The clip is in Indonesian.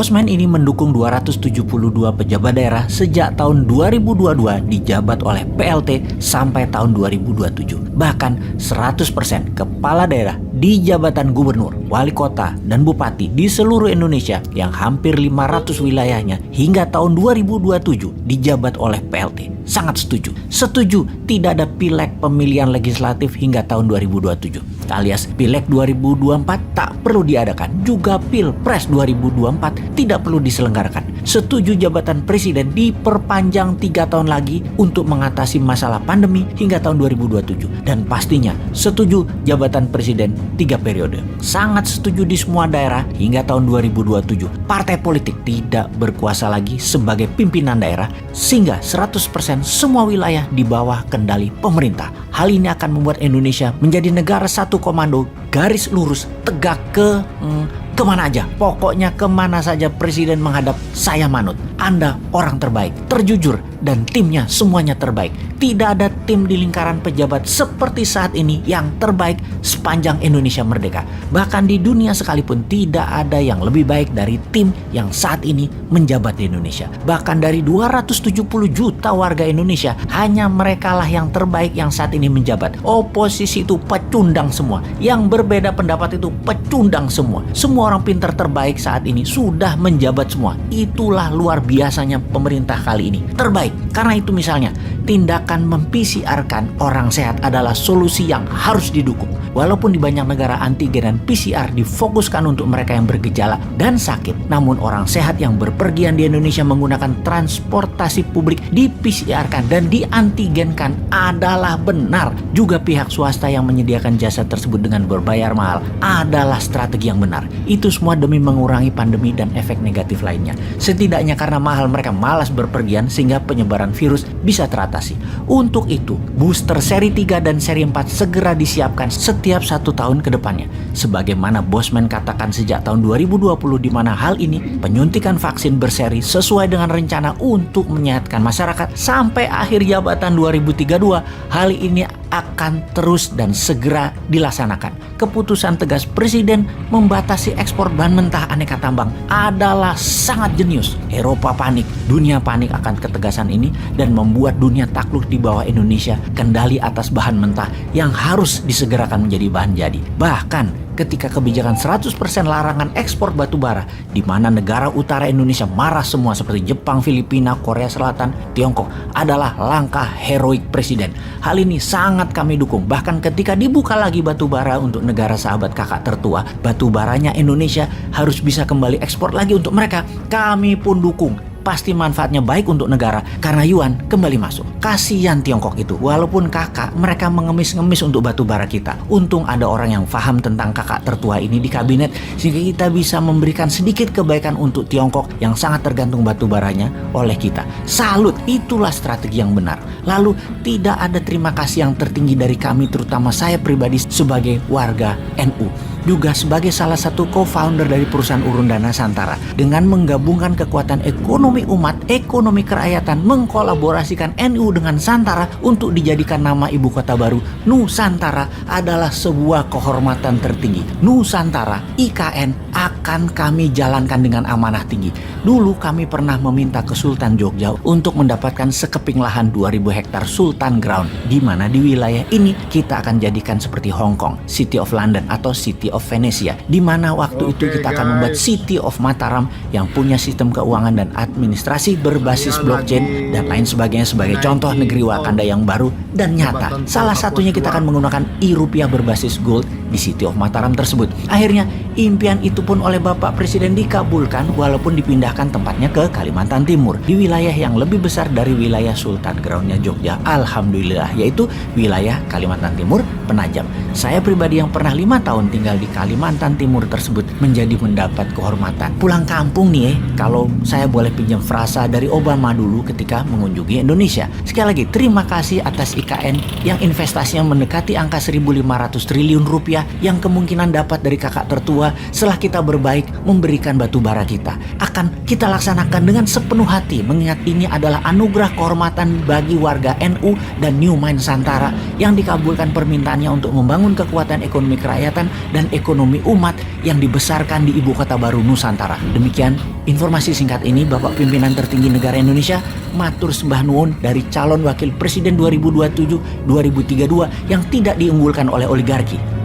Bosman ini mendukung 272 pejabat daerah sejak tahun 2022 dijabat oleh PLT sampai tahun 2027. Bahkan 100% kepala daerah di jabatan gubernur, wali kota, dan bupati di seluruh Indonesia yang hampir 500 wilayahnya hingga tahun 2027 dijabat oleh PLT. Sangat setuju. Setuju tidak ada pileg pemilihan legislatif hingga tahun 2027. Alias pileg 2024 tak perlu diadakan. Juga pilpres 2024 tidak perlu diselenggarakan. Setuju jabatan presiden diperpanjang 3 tahun lagi untuk mengatasi masalah pandemi hingga tahun 2027. Dan pastinya setuju jabatan presiden 3 periode. Sangat setuju di semua daerah hingga tahun 2027. Partai politik tidak berkuasa lagi sebagai pimpinan daerah sehingga 100% semua wilayah di bawah kendali pemerintah. Hal ini akan membuat Indonesia menjadi negara satu komando, garis lurus, tegak kemana aja. Pokoknya kemana saja presiden menghadap, saya manut. Anda orang terbaik, terjujur, dan timnya semuanya terbaik. Tidak ada tim di lingkaran pejabat seperti saat ini yang terbaik sepanjang Indonesia merdeka. Bahkan di dunia sekalipun tidak ada yang lebih baik dari tim yang saat ini menjabat di Indonesia. Bahkan dari 270 juta warga Indonesia, hanya merekalah yang terbaik yang saat ini menjabat. Oposisi itu pecundang semua. Yang berbeda pendapat itu pecundang semua. Semua orang pintar terbaik saat ini sudah menjabat semua. Itulah luar biasanya pemerintah kali ini. Terbaik. Karena itu misalnya, tindakan mem-PCR-kan orang sehat adalah solusi yang harus didukung. Walaupun di banyak negara antigen dan PCR difokuskan untuk mereka yang bergejala dan sakit, namun orang sehat yang berpergian di Indonesia menggunakan transportasi publik di-PCR-kan dan di-antigenkan adalah benar. Juga pihak swasta yang menyediakan jasa tersebut dengan berbayar mahal adalah strategi yang benar. Itu semua demi mengurangi pandemi dan efek negatif lainnya. Setidaknya karena mahal mereka malas berpergian sehingga penyebaran virus bisa teratasi. Untuk itu, booster seri 3 dan seri 4 segera disiapkan setiap 1 tahun ke depannya. Sebagaimana Bosman katakan sejak tahun 2020, di mana hal ini penyuntikan vaksin berseri sesuai dengan rencana untuk menyehatkan masyarakat sampai akhir jabatan 2032. Hal ini akan terus dan segera dilaksanakan. Keputusan tegas Presiden membatasi ekspor bahan mentah aneka tambang adalah sangat jenius. Eropa panik, dunia panik akan ketegasan ini dan membuat dunia takluk di bawah Indonesia kendali atas bahan mentah yang harus disegerakan menjadi bahan jadi. Bahkan ketika kebijakan 100% larangan ekspor batu bara, di mana negara utara Indonesia marah semua seperti Jepang, Filipina, Korea Selatan, Tiongkok, adalah langkah heroik Presiden. Hal ini sangat kami dukung. Bahkan ketika dibuka lagi batu bara untuk negara sahabat kakak tertua, batu baranya Indonesia harus bisa kembali ekspor lagi untuk mereka. Kami pun dukung. Pasti manfaatnya baik untuk negara karena yuan kembali masuk. Kasihan Tiongkok itu, walaupun kakak mereka mengemis-ngemis untuk batu bara kita. Untung ada orang yang paham tentang kakak tertua ini di kabinet sehingga kita bisa memberikan sedikit kebaikan untuk Tiongkok yang sangat tergantung batu baranya oleh kita. Salut, itulah strategi yang benar. Lalu tidak ada terima kasih yang tertinggi dari kami, terutama saya pribadi sebagai warga NU. Juga sebagai salah satu co-founder dari perusahaan Urun Dana Santara, dengan menggabungkan kekuatan ekonomi umat, ekonomi kerakyatan, mengkolaborasikan NU dengan Santara untuk dijadikan nama ibu kota baru Nusantara adalah sebuah kehormatan tertinggi. Nusantara, IKN, akan kami jalankan dengan amanah tinggi. Dulu kami pernah meminta ke Sultan Jogja untuk mendapatkan sekeping lahan 2000 hektar Sultan Ground, di mana di wilayah ini kita akan jadikan seperti Hong Kong, City of London atau City of Venesia, di mana waktu itu kita akan membuat City of Mataram yang punya sistem keuangan dan administrasi berbasis blockchain dan lain sebagainya sebagai contoh negeri Wakanda yang baru dan nyata. Salah satunya kita akan menggunakan e-rupiah berbasis gold di City of Mataram tersebut. Akhirnya impian itu pun oleh Bapak Presiden dikabulkan walaupun dipindahkan tempatnya ke Kalimantan Timur, di wilayah yang lebih besar dari wilayah Sultan Groundnya Jogja. Alhamdulillah, yaitu wilayah Kalimantan Timur Penajam. Saya pribadi yang pernah 5 tahun tinggal di Kalimantan Timur tersebut menjadi mendapat kehormatan. Pulang kampung nih kalau saya boleh pinjam frasa dari Obama dulu ketika mengunjungi Indonesia. Sekali lagi terima kasih atas IKN yang investasinya mendekati angka 1.500 triliun rupiah yang kemungkinan dapat dari kakak tertua setelah kita berbaik memberikan batu bara kita. Akan kita laksanakan dengan sepenuh hati, mengingat ini adalah anugerah kehormatan bagi warga NU dan New Mind Santara yang dikabulkan permintaannya untuk membangun kekuatan ekonomi kerakyatan dan ekonomi umat yang dibesarkan di ibu kota baru Nusantara. Demikian informasi singkat ini Bapak Pimpinan Tertinggi Negara Indonesia, matur sembah nuwun dari calon wakil presiden 2027-2032 yang tidak diunggulkan oleh oligarki.